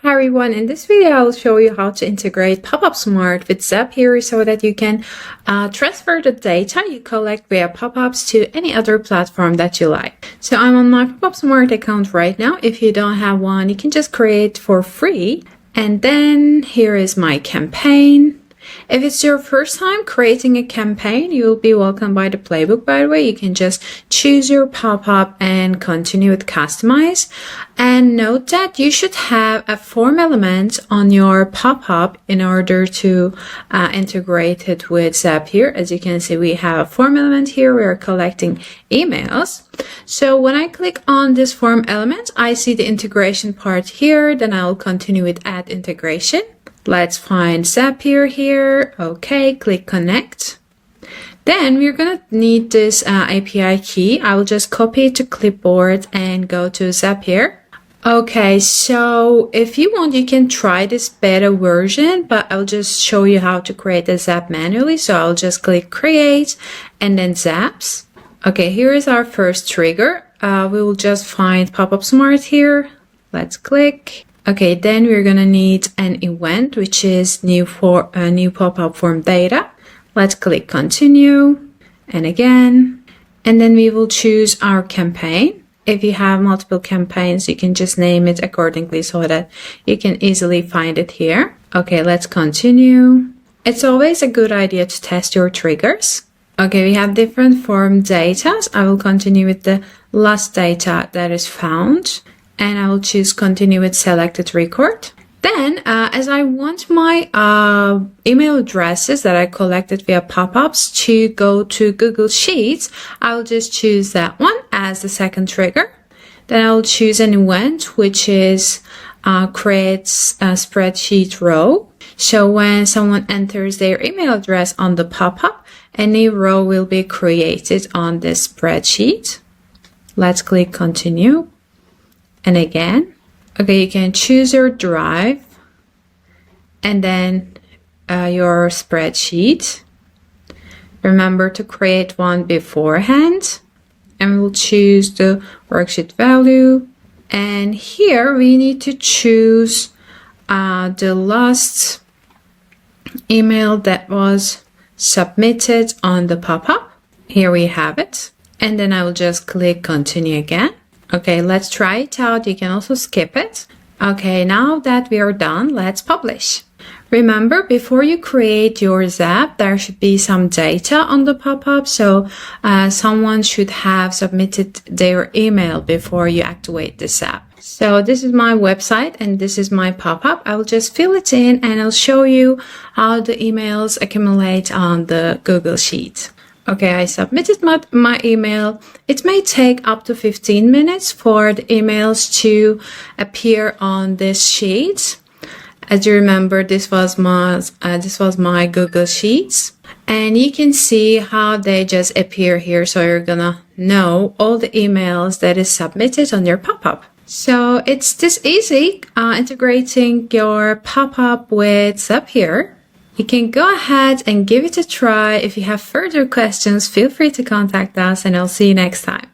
Hi everyone, in this video I'll show you how to integrate Popupsmart with Zapier so that you can transfer the data you collect via pop-ups to any other platform that you like. So I'm on my Popupsmart account right now. If you don't have one, you can just create for free. And then here is my campaign. If it's your first time creating a campaign, you will be welcomed by the playbook, by the way. You can just choose your pop-up and continue with customize. And note that you should have a form element on your pop-up in order to integrate it with Zapier. As you can see, we have a form element here. We are collecting emails. So when I click on this form element, I see the integration part here. Then I'll continue with add integration. Let's find Zapier here. Okay, click connect. Then we're going to need this API key. I will just copy it to clipboard and go to Zapier. Okay, so if you want, you can try this beta version, but I'll just show you how to create a Zap manually. So I'll just click create and then Zaps. Okay, here is our first trigger. We will just find Popupsmart here. Let's click. Okay, then we're gonna need an event, which is new pop-up form data. Let's click continue and again, and then we will choose our campaign. If you have multiple campaigns, you can just name it accordingly so that you can easily find it here. Okay, let's continue. It's always a good idea to test your triggers. Okay, we have different form data. I will continue with the last data that is found. And I will choose continue with selected record. Then, as I want my email addresses that I collected via pop-ups to go to Google Sheets, I'll just choose that one as the second trigger. Then I'll choose an event, which is creates a spreadsheet row. So when someone enters their email address on the pop-up, a new row will be created on this spreadsheet. Let's click continue. And again, okay, you can choose your drive and then your spreadsheet. Remember to create one beforehand, and we'll choose the worksheet value. And here we need to choose the last email that was submitted on the pop-up. Here we have it. And then I will just click continue again. Okay, let's try it out. You can also skip it. Okay, now that we are done, let's publish. Remember, before you create your Zap, there should be some data on the pop-up. So someone should have submitted their email before you activate the Zap. So this is my website and this is my pop-up. I will just fill it in and I'll show you how the emails accumulate on the Google Sheet. Okay, I submitted my email. It may take up to 15 minutes for the emails to appear on this sheet. As you remember, this was my Google Sheets. And you can see how they just appear here. So you're gonna know all the emails that is submitted on your pop-up. So it's this easy integrating your pop-up with Zapier. You can go ahead and give it a try. If you have further questions, feel free to contact us and I'll see you next time.